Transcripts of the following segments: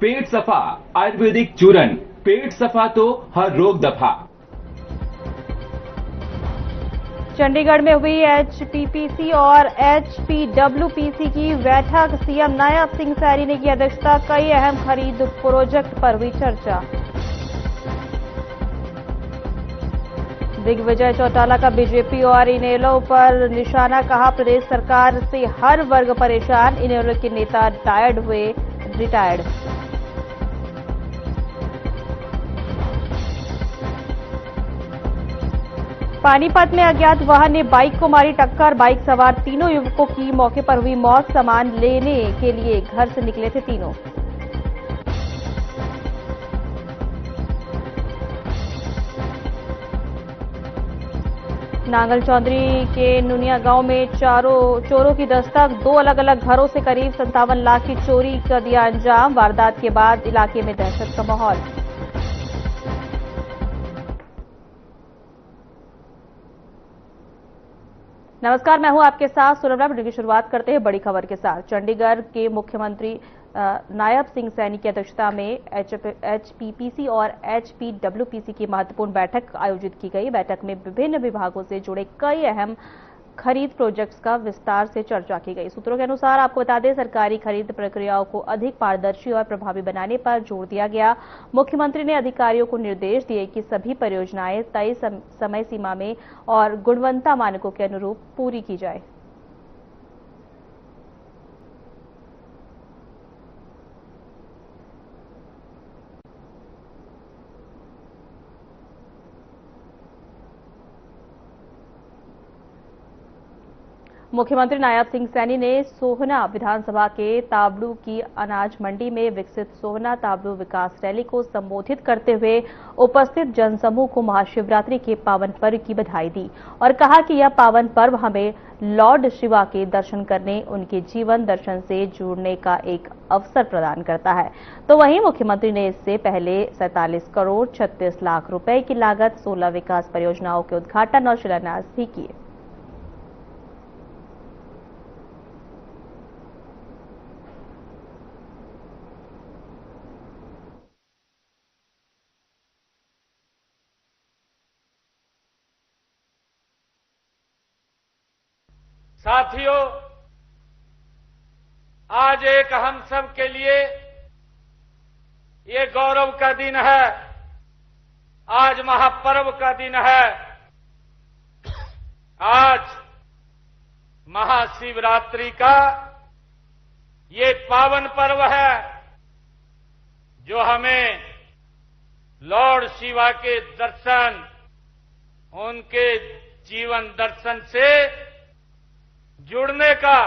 पेट सफा आयुर्वेदिक चूरन, पेट सफा तो हर रोग दफा। चंडीगढ़ में हुई एचपीपीसी और एचपीडब्ल्यूपीसी की बैठक। सीएम नायब सिंह सैनी ने की अध्यक्षता। कई अहम खरीद प्रोजेक्ट पर हुई चर्चा। दिग्विजय चौटाला का बीजेपी और इनेलो पर निशाना। कहा, प्रदेश सरकार से हर वर्ग परेशान। इनेलो के नेता टायर्ड हुए रिटायर्ड। पानीपत में अज्ञात वाहन ने बाइक को मारी टक्कर। बाइक सवार तीनों युवकों की मौके पर हुई मौत। सामान लेने के लिए घर से निकले थे तीनों। नांगल चौधरी के नुनिया गांव में चोरों की दस्तक। 2 अलग अलग घरों से करीब 57 लाख की चोरी कर दिया अंजाम। वारदात के बाद इलाके में दहशत का माहौल। नमस्कार, मैं हूं आपके साथ सुरभा। वीडियो की शुरुआत करते हैं बड़ी खबर के साथ। चंडीगढ़ के मुख्यमंत्री नायब सिंह सैनी की अध्यक्षता में एचपीपीसी और एचपीडब्ल्यूपीसी की महत्वपूर्ण बैठक आयोजित की गई। बैठक में विभिन्न विभागों से जुड़े कई अहम खरीद प्रोजेक्ट्स का विस्तार से चर्चा की गई। सूत्रों के अनुसार आपको बता दें, सरकारी खरीद प्रक्रियाओं को अधिक पारदर्शी और प्रभावी बनाने पर जोर दिया गया। मुख्यमंत्री ने अधिकारियों को निर्देश दिए कि सभी परियोजनाएं तय समय सीमा में और गुणवत्ता मानकों के अनुरूप पूरी की जाए। मुख्यमंत्री नायब सिंह सैनी ने सोहना विधानसभा के ताबड़ू की अनाज मंडी में विकसित सोहना ताबड़ू विकास रैली को संबोधित करते हुए उपस्थित जनसमूह को महाशिवरात्रि के पावन पर्व की बधाई दी और कहा कि यह पावन पर्व हमें लॉर्ड शिवा के दर्शन करने, उनके जीवन दर्शन से जुड़ने का एक अवसर प्रदान करता है। तो वहीं मुख्यमंत्री ने इससे पहले 47 करोड़ 36 लाख रुपए की लागत 16 विकास परियोजनाओं के उद्घाटन और शिलान्यास भी किए। साथियों, आज एक हम सब के लिए ये गौरव का दिन है। आज महापर्व का दिन है। आज महाशिवरात्रि का ये पावन पर्व है जो हमें लॉर्ड शिवा के दर्शन, उनके जीवन दर्शन से जुड़ने का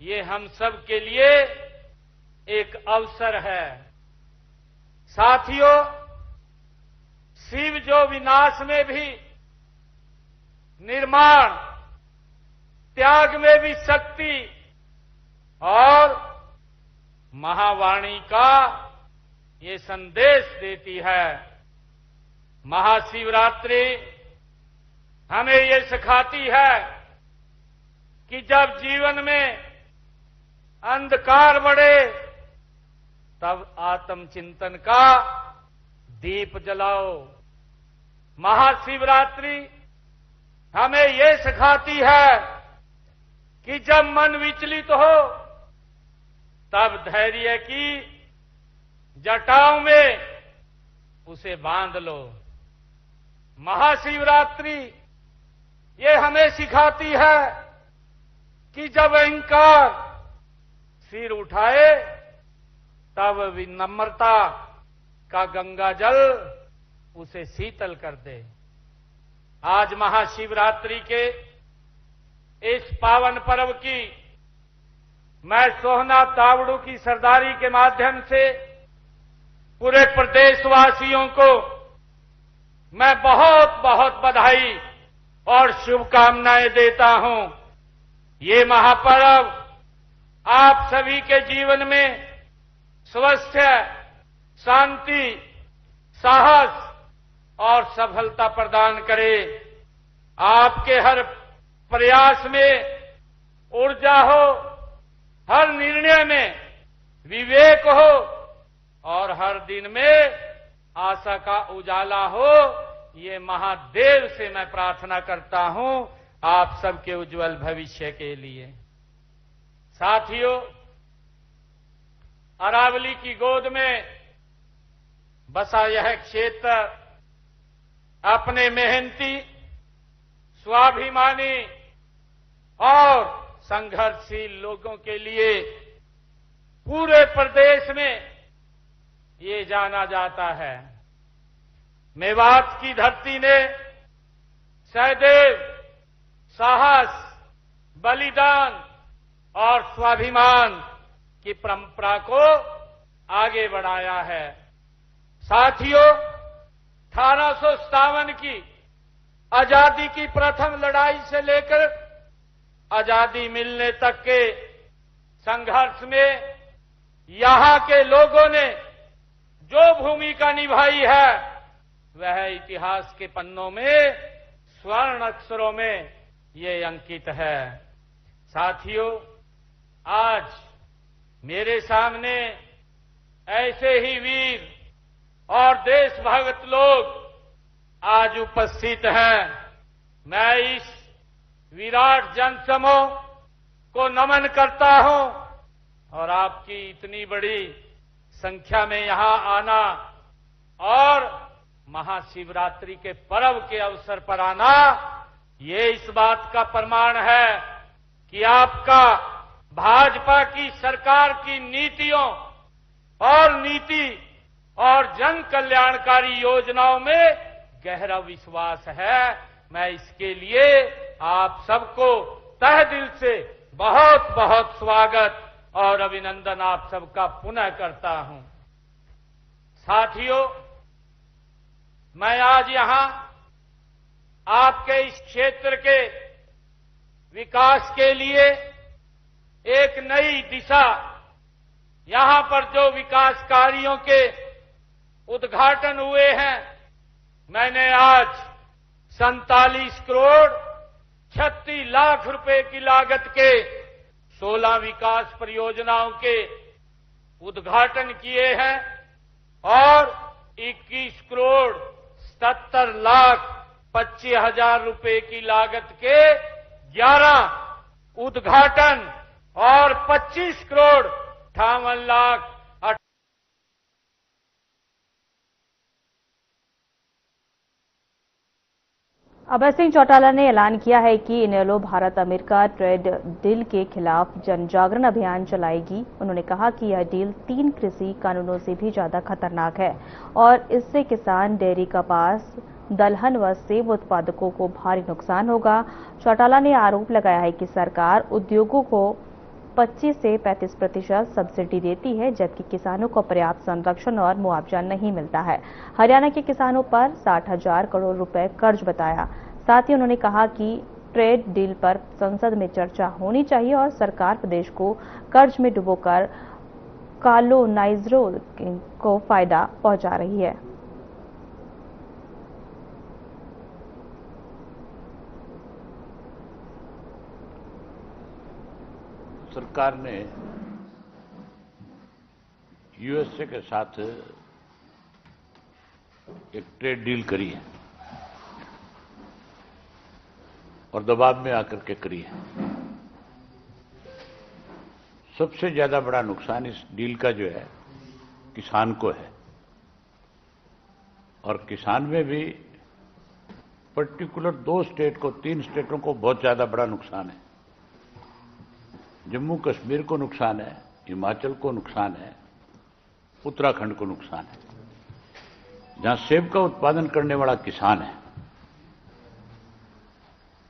ये हम सब के लिए एक अवसर है। साथियों, शिव जो विनाश में भी, निर्माण, त्याग में भी शक्ति और महावाणी का ये संदेश देती है। महाशिवरात्रि हमें ये सिखाती है कि जब जीवन में अंधकार बढ़े तब आत्मचिंतन का दीप जलाओ। महाशिवरात्रि हमें ये सिखाती है कि जब मन विचलित हो तब धैर्य की जटाओं में उसे बांध लो। महाशिवरात्रि ये हमें सिखाती है कि जब अहंकार सिर उठाए तब विनम्रता का गंगा जल उसे शीतल कर दे। आज महाशिवरात्रि के इस पावन पर्व की मैं सोहना तावड़ू की सरदारी के माध्यम से पूरे प्रदेशवासियों को मैं बहुत बहुत बधाई और शुभकामनाएं देता हूं। ये महापर्व आप सभी के जीवन में स्वास्थ्य, शांति, साहस और सफलता प्रदान करे। आपके हर प्रयास में ऊर्जा हो, हर निर्णय में विवेक हो, और हर दिन में आशा का उजाला हो, ये महादेव से मैं प्रार्थना करता हूं आप सबके उज्जवल भविष्य के लिए। साथियों, अरावली की गोद में बसा यह क्षेत्र अपने मेहनती, स्वाभिमानी और संघर्षशील लोगों के लिए पूरे प्रदेश में ये जाना जाता है। मेवात की धरती ने सदैव साहस, बलिदान और स्वाभिमान की परंपरा को आगे बढ़ाया है। साथियों, 1857 की आजादी की प्रथम लड़ाई से लेकर आजादी मिलने तक के संघर्ष में यहां के लोगों ने जो भूमिका निभाई है वह इतिहास के पन्नों में स्वर्ण अक्षरों में ये अंकित है। साथियों, आज मेरे सामने ऐसे ही वीर और देशभक्त लोग आज उपस्थित हैं। मैं इस विराट जनसमूह को नमन करता हूं और आपकी इतनी बड़ी संख्या में यहां आना और महाशिवरात्रि के पर्व के अवसर पर आना, ये इस बात का प्रमाण है कि आपका भाजपा की सरकार की नीतियों और जन कल्याणकारी योजनाओं में गहरा विश्वास है। मैं इसके लिए आप सबको तहे दिल से बहुत बहुत स्वागत और अभिनंदन आप सबका पुनः करता हूं। साथियों, मैं आज यहां आपके इस क्षेत्र के विकास के लिए एक नई दिशा, यहां पर जो विकास कार्यों के उद्घाटन हुए हैं, मैंने आज 47 करोड़ 36 लाख रुपए की लागत के 16 विकास परियोजनाओं के उद्घाटन किए हैं और 21 करोड़ 77 लाख 25 हजार रुपए की लागत के 11 उद्घाटन और 25 करोड़ 58 लाख। अभय सिंह चौटाला ने ऐलान किया है कि इनेलो भारत अमेरिका ट्रेड डील के खिलाफ जन जागरण अभियान चलाएगी। उन्होंने कहा कि यह डील 3 कृषि कानूनों से भी ज्यादा खतरनाक है और इससे किसान, डेयरी, कपास, दलहन व सेब उत्पादकों को भारी नुकसान होगा। चौटाला ने आरोप लगाया है कि सरकार उद्योगों को 25 से 35% सब्सिडी देती है, जबकि किसानों को पर्याप्त संरक्षण और मुआवजा नहीं मिलता है। हरियाणा के किसानों पर 60,000 करोड़ रुपए कर्ज बताया। साथ ही उन्होंने कहा कि ट्रेड डील पर संसद में चर्चा होनी चाहिए और सरकार प्रदेश को कर्ज में डुबोकर कॉलोनाइजरों को फायदा पहुंचा रही है। सरकार ने यूएसए के साथ एक ट्रेड डील करी है और दबाव में आकर के करी है। सबसे ज्यादा बड़ा नुकसान इस डील का जो है किसान को है और किसान में भी पर्टिकुलर 2 स्टेट को, 3 स्टेटों को बहुत ज्यादा बड़ा नुकसान है। जम्मू कश्मीर को नुकसान है, हिमाचल को नुकसान है, उत्तराखंड को नुकसान है। जहां सेब का उत्पादन करने वाला किसान है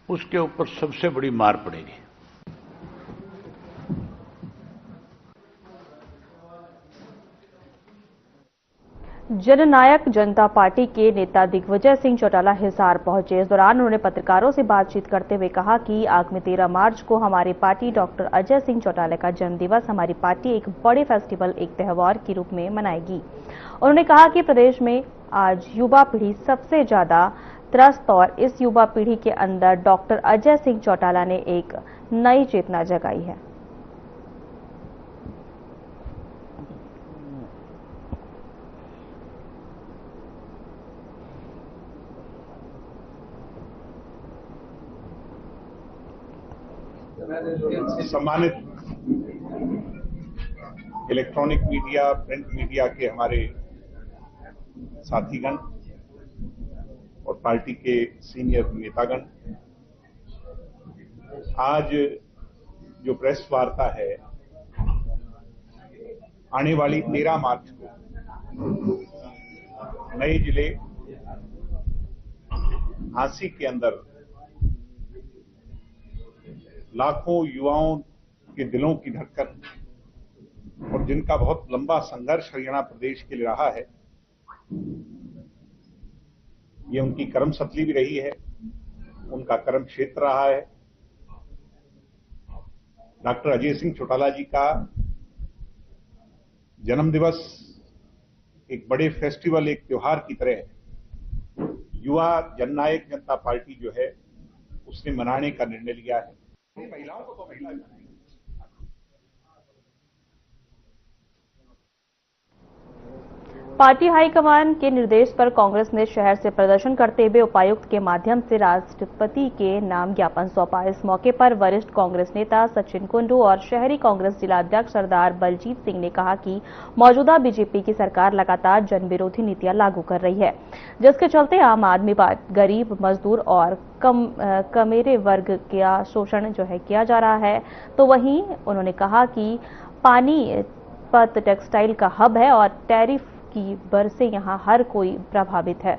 उसके ऊपर सबसे बड़ी मार पड़ेगी। जननायक जनता पार्टी के नेता दिग्विजय सिंह चौटाला हिसार पहुंचे। इस दौरान उन्होंने पत्रकारों से बातचीत करते हुए कहा कि आगामी 13 मार्च को हमारी पार्टी डॉक्टर अजय सिंह चौटाला का जन्मदिवस हमारी पार्टी एक बड़े फेस्टिवल, एक त्योहार के रूप में मनाएगी। उन्होंने कहा कि प्रदेश में आज युवा पीढ़ी सबसे ज्यादा त्रस्त और इस युवा पीढ़ी के अंदर डॉक्टर अजय सिंह चौटाला ने एक नई चेतना जगाई है। सम्मानित इलेक्ट्रॉनिक मीडिया, प्रिंट मीडिया के हमारे साथीगण और पार्टी के सीनियर नेतागण, आज जो प्रेस वार्ता है, आने वाली 13 मार्च को नए जिले झांसी के अंदर लाखों युवाओं के दिलों की धड़कन और जिनका बहुत लंबा संघर्ष हरियाणा प्रदेश के लिए रहा है, ये उनकी कर्म सतली भी रही है, उनका कर्म क्षेत्र रहा है। डॉक्टर अजय सिंह चौटाला जी का जन्मदिवस एक बड़े फेस्टिवल, एक त्योहार की तरह है। युवा जननायक जनता पार्टी जो है उसने मनाने का निर्णय लिया है। महिलाओं को तो महिला पार्टी हाईकमान के निर्देश पर कांग्रेस ने शहर से प्रदर्शन करते हुए उपायुक्त के माध्यम से राष्ट्रपति के नाम ज्ञापन सौंपा। इस मौके पर वरिष्ठ कांग्रेस नेता सचिन कुंडू और शहरी कांग्रेस जिलाध्यक्ष सरदार बलजीत सिंह ने कहा कि मौजूदा बीजेपी की सरकार लगातार जन विरोधी नीतियां लागू कर रही है, जिसके चलते आम आदमी पार्टी, गरीब, मजदूर और कमेरे वर्ग का शोषण जो है किया जा रहा है। तो वहीं उन्होंने कहा कि पानीपत टेक्सटाइल का हब है और टैरिफ की बर से यहां हर कोई प्रभावित है।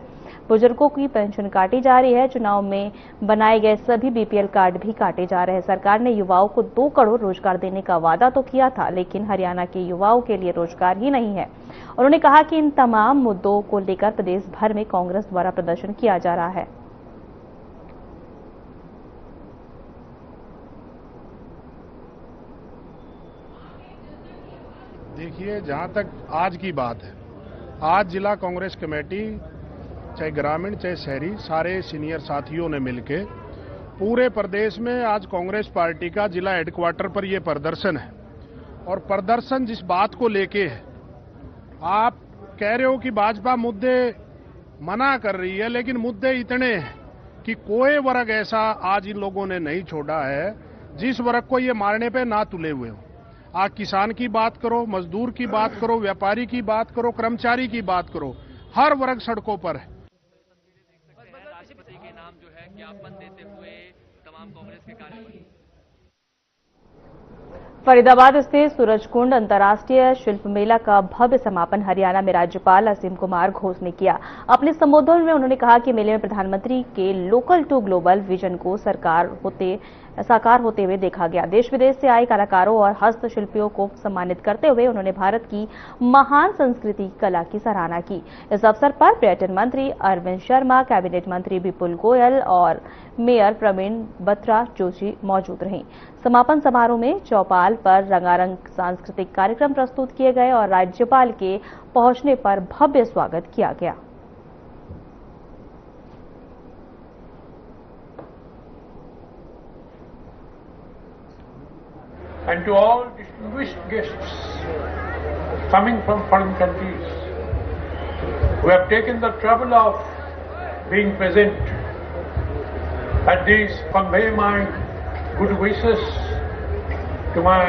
बुजुर्गों की पेंशन काटी जा रही है। चुनाव में बनाए गए सभी बीपीएल कार्ड भी काटे जा रहे हैं। सरकार ने युवाओं को 2 करोड़ रोजगार देने का वादा तो किया था, लेकिन हरियाणा के युवाओं के लिए रोजगार ही नहीं है। उन्होंने कहा कि इन तमाम मुद्दों को लेकर प्रदेश भर में कांग्रेस द्वारा प्रदर्शन किया जा रहा है। देखिए, जहां तक आज की बात है, आज जिला कांग्रेस कमेटी, चाहे ग्रामीण चाहे शहरी, सारे सीनियर साथियों ने मिलके पूरे प्रदेश में आज कांग्रेस पार्टी का जिला हेडक्वार्टर पर यह प्रदर्शन है। और प्रदर्शन जिस बात को लेके है, आप कह रहे हो कि भाजपा मुद्दे मना कर रही है, लेकिन मुद्दे इतने हैं कि कोई वर्ग ऐसा आज इन लोगों ने नहीं छोड़ा है जिस वर्ग को ये मारने पे ना तुले हुए हो। आज किसान की बात करो, मजदूर की बात करो, व्यापारी की बात करो, कर्मचारी की बात करो, हर वर्ग सड़कों पर है। राष्ट्रपति के नाम जो है ज्ञापन देते हुए तमाम कांग्रेस के कार्यकर्ता। फरीदाबाद स्थित सूरजकुंड अंतर्राष्ट्रीय शिल्प मेला का भव्य समापन हरियाणा में राज्यपाल असीम कुमार घोष ने किया। अपने संबोधन में उन्होंने कहा कि मेले में प्रधानमंत्री के लोकल टू ग्लोबल विजन को साकार होते हुए देखा गया। देश विदेश से आए कलाकारों और हस्तशिल्पियों को सम्मानित करते हुए उन्होंने भारत की महान संस्कृति कला की सराहना की। इस अवसर पर पर्यटन मंत्री अरविंद शर्मा, कैबिनेट मंत्री विपुल गोयल और मेयर प्रवीण बत्रा जोशी मौजूद रहीं। समापन समारोह में चौपाल पर रंगारंग सांस्कृतिक कार्यक्रम प्रस्तुत किए गए और राज्यपाल के पहुंचने पर भव्य स्वागत किया गया। And to all distinguished guests coming from foreign countries who have taken the trouble of being present at this, convey my good wishes to my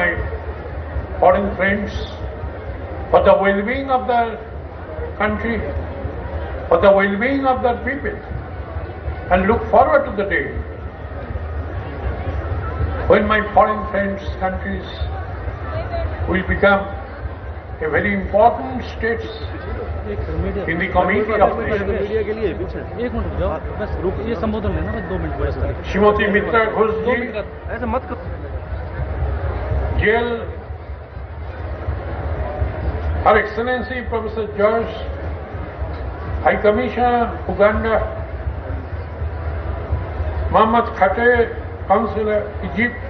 foreign friends for the well-being of the country, for the well-being of the people, and look forward to the day when my foreign friends' countries will become a very important states in the community of nations. Shrimati Mitra Ghosh ji, jail, Her Excellency Professor George, High Commissioner Uganda, Mohammed Khate, Consular Egypt.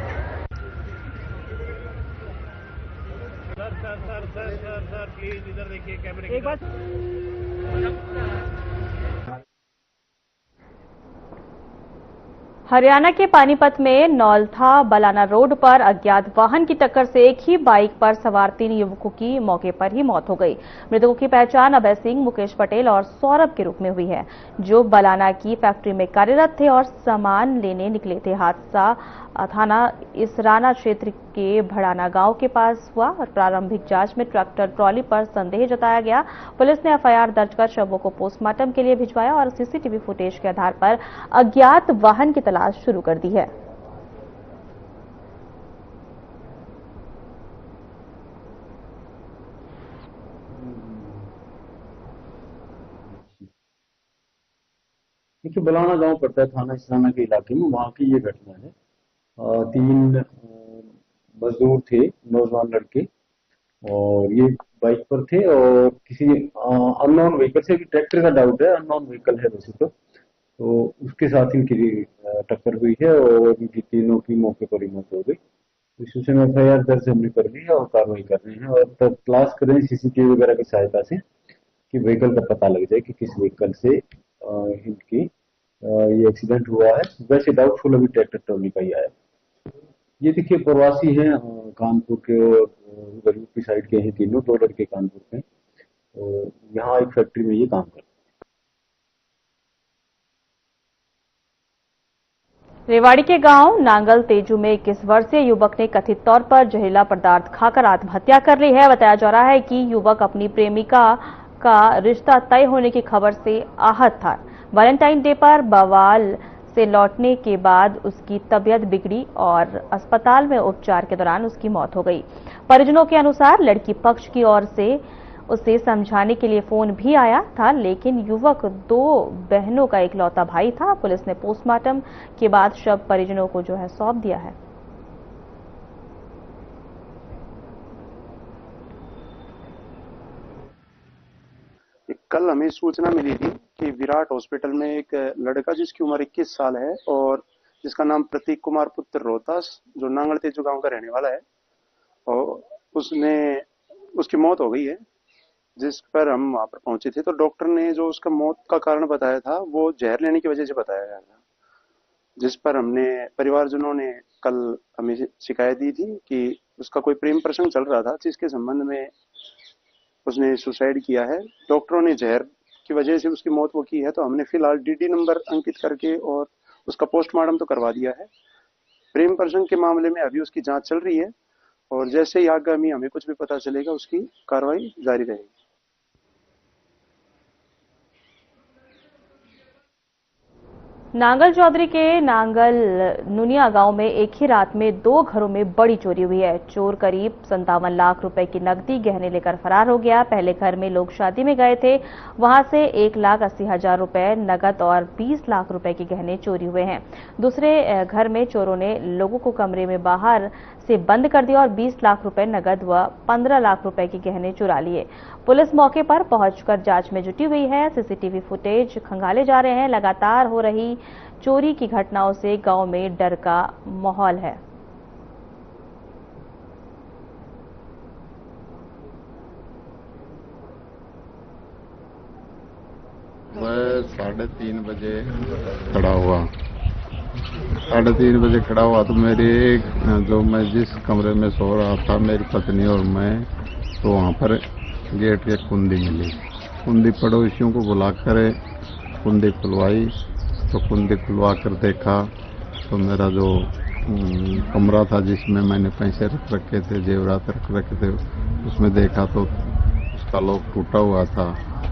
Sir please इधर देखिए कैमरे की तरफ। हरियाणा के पानीपत में नौलथा बलाना road पर अज्ञात वाहन की टक्कर से एक ही बाइक पर सवार 3 युवकों की मौके पर ही मौत हो गई। मृतकों की पहचान अभय सिंह, मुकेश पटेल और सौरभ के रूप में हुई है, जो बलाना की फैक्ट्री में कार्यरत थे और सामान लेने निकले थे। हादसा थाना इसराना क्षेत्र के भड़ाना गांव के पास हुआ और प्रारंभिक जांच में ट्रैक्टर ट्रॉली पर संदेह जताया गया। पुलिस ने एफआईआर दर्ज कर शवों को पोस्टमार्टम के लिए भिजवाया और सीसीटीवी फुटेज के आधार पर अज्ञात वाहन की तलाश शुरू कर दी है। देखिए, बलाना गांव पड़ता है थाना इसराना के इलाके में, वहां की ये घटना है। 3 मजदूर थे, नौजवान लड़के, और ये बाइक पर थे और किसी अननोन व्हीकल से, ट्रैक्टर का डाउट है, अननोन व्हीकल है वैसे तो उसके साथ इनकी टक्कर हुई है और इनकी तीनों की मौके पर ही मौत हो गई। इस विषय में एफआईआर दर्ज हमने कर ली है और कार्रवाई कर रहे हैं और तलाश कर रहे हैं सीसीटीवी वगैरह की सहायता से कि व्हीकल का पता लग जाए कि किस व्हीकल से इनकी ये एक्सीडेंट हुआ है। वैसे डाउटफुल अभी ट्रैक्टर ट्रॉली का ही आया। ये देखिए, प्रवासी हैं, कानपुर के और उधर यूपी साइड के हैं तीनों, 2 लड़के कानपुर के, और यहाँ एक फैक्ट्री में ये काम करते हैं। रेवाड़ी के गांव नांगल तेजू में 21 वर्षीय युवक ने कथित तौर पर जहरीला पदार्थ खाकर आत्महत्या कर ली है। बताया जा रहा है कि युवक अपनी प्रेमिका का रिश्ता तय होने की खबर से आहत था। वैलेंटाइन डे पर बवाल से लौटने के बाद उसकी तबीयत बिगड़ी और अस्पताल में उपचार के दौरान उसकी मौत हो गई। परिजनों के अनुसार लड़की पक्ष की ओर से उसे समझाने के लिए फोन भी आया था, लेकिन युवक 2 बहनों का इकलौता भाई था। पुलिस ने पोस्टमार्टम के बाद शव परिजनों को सौंप दिया है। कल हमें सूचना मिली थी कि विराट हॉस्पिटल में एक लड़का जिसकी उम्र 21 साल है और जिसका नाम प्रतीक कुमार पुत्र रोहतास, जो नांगल तेजू गांव का रहने वाला है, और उसकी मौत हो गई है। जिस पर हम वहां पर पहुंचे थे तो डॉक्टर ने जो उसका मौत का कारण बताया था वो जहर लेने की वजह से बताया गया था। जिस पर हमने परिवारजनों ने कल हमें शिकायत दी थी कि उसका कोई प्रेम प्रसंग चल रहा था, जिसके संबंध में उसने सुसाइड किया है। डॉक्टरों ने जहर की वजह से उसकी मौत वो की है, तो हमने फिलहाल डीडी नंबर अंकित करके और उसका पोस्टमार्टम तो करवा दिया है। प्रेम प्रसंग के मामले में अभी उसकी जांच चल रही है और जैसे ही आगामी हमें कुछ भी पता चलेगा उसकी कार्रवाई जारी रहेगी। नांगल चौधरी के नांगल नुनिया गांव में एक ही रात में 2 घरों में बड़ी चोरी हुई है। चोर करीब 57 लाख रुपए की नकदी गहने लेकर फरार हो गया। पहले घर में लोग शादी में गए थे, वहां से 1,80,000 रुपए नकद और 20 लाख रुपए के गहने चोरी हुए हैं। दूसरे घर में चोरों ने लोगों को कमरे में बाहर से बंद कर दिया और 20 लाख रुपए नकद व 15 लाख रुपए के गहने चुरा लिए। पुलिस मौके पर पहुंचकर जांच में जुटी हुई है। सीसीटीवी फुटेज खंगाले जा रहे हैं। लगातार हो रही चोरी की घटनाओं से गांव में डर का माहौल है। मैं 3:30 बजे खड़ा हुआ। 3:30 बजे खड़ा हुआ तो मैं जिस कमरे में सो रहा था, मेरी पत्नी और मैं, तो वहां पर गेट के कुंडी मिली। कुंडी पड़ोसियों को बुलाकर कुंडी खुलवाई, तो कुंडी खुलवा कर देखा तो मेरा जो कमरा था जिसमें मैंने पैसे रख रखे थे, जेवरात रख रखे थे, उसमें देखा तो उसका लॉक टूटा हुआ था,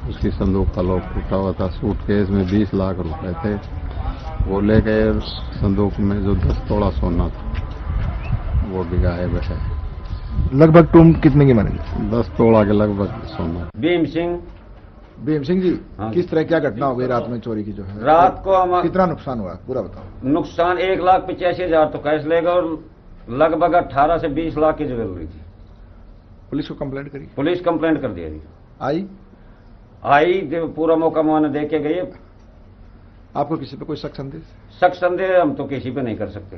उसकी संदूक का लॉक टूटा हुआ था। सूटकेस में 20 लाख रुपए थे, वो ले गए। संदूक में जो 10 तोला सोना था वो भी गायब है। लगभग टूम कितने की मानी? 10 तोला के लगभग सोना। भीम सिंह जी, हाँ। किस तरह क्या घटना हो गई रात में चोरी की जो है? रात को हमारा कितना नुकसान हुआ पूरा बताओ। नुकसान 1,85,000 तो कैश लेगा और लगभग 18 से 20 लाख की ज्वेलरी थी। पुलिस को कंप्लेंट करी? पुलिस कंप्लेंट कर दिया जी। आई पूरा मौका मुआयना दे के गई। आपको किसी पे कोई शक संदेह? शक संदेह हम तो किसी पे नहीं कर सकते।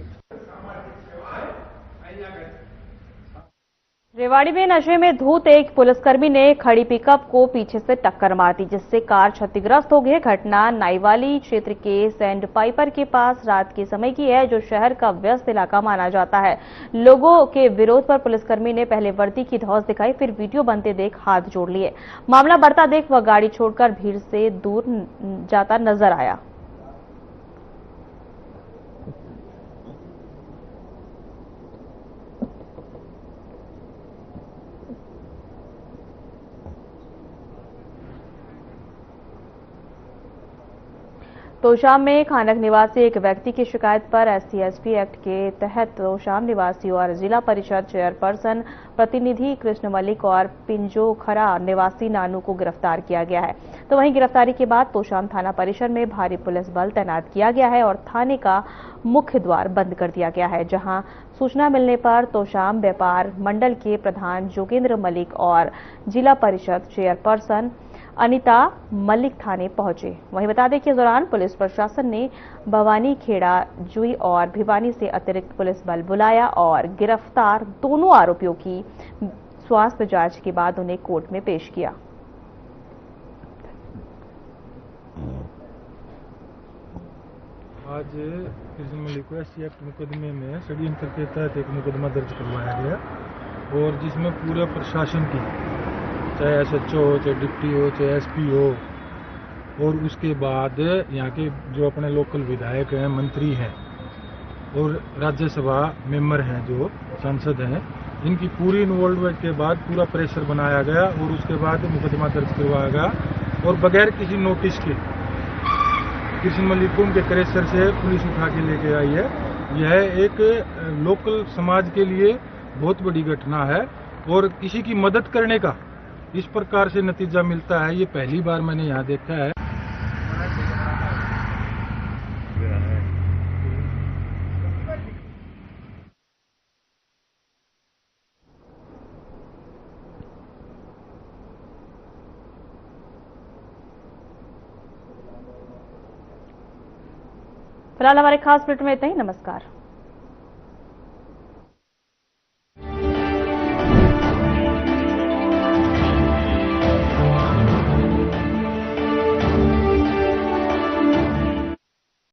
रेवाड़ी में नशे में धूत एक पुलिसकर्मी ने खड़ी पिकअप को पीछे से टक्कर मार दी, जिससे कार क्षतिग्रस्त हो गई। घटना नाईवाली क्षेत्र के सैंड पाइपर के पास रात के समय की है, जो शहर का व्यस्त इलाका माना जाता है। लोगों के विरोध पर पुलिसकर्मी ने पहले वर्दी की धौंस दिखाई, फिर वीडियो बनते देख हाथ जोड़ लिए। मामला बढ़ता देख वह गाड़ी छोड़कर भीड़ से दूर जाता नजर आया। तोशाम में खानक निवासी एक व्यक्ति की शिकायत पर SC/ST एक्ट के तहत तोशाम निवासी और जिला परिषद चेयरपर्सन प्रतिनिधि कृष्ण मलिक और पिंजोखरा निवासी नानू को गिरफ्तार किया गया है। तो वहीं गिरफ्तारी के बाद तोशाम थाना परिसर में भारी पुलिस बल तैनात किया गया है और थाने का मुख्य द्वार बंद कर दिया गया है, जहां सूचना मिलने पर तोशाम व्यापार मंडल के प्रधान जोगेंद्र मलिक और जिला परिषद चेयरपर्सन अनिता मलिक थाने पहुंचे। वहीं बता दें कि इस दौरान पुलिस प्रशासन ने भवानी खेड़ा, जुई और भिवानी से अतिरिक्त पुलिस बल बुलाया और गिरफ्तार दोनों आरोपियों की स्वास्थ्य जांच के बाद उन्हें कोर्ट में पेश किया। आज कृष्ण मलिक को SC एक्ट मुकदमे में षड्यंत्र के तहत एक मुकदमा दर्ज करवाया गया और जिसमें पूरे प्रशासन की, चाहे SHO हो, चाहे डिप्टी हो, चाहे SP हो, और उसके बाद यहाँ के जो अपने लोकल विधायक हैं, मंत्री हैं और राज्यसभा मेंबर हैं, जो सांसद हैं, इनकी पूरी इन्वॉल्वमेंट के बाद पूरा प्रेशर बनाया गया और उसके बाद मुकदमा दर्ज करवाया गया और बगैर किसी नोटिस के कृष्ण मलिक को उनके क्रेशर से पुलिस उठा के लेके आई है। यह एक लोकल समाज के लिए बहुत बड़ी घटना है और किसी की मदद करने का इस प्रकार से नतीजा मिलता है, ये पहली बार मैंने यहाँ देखा है। फिलहाल हमारे खास बुलेटिन में इतना ही। नमस्कार।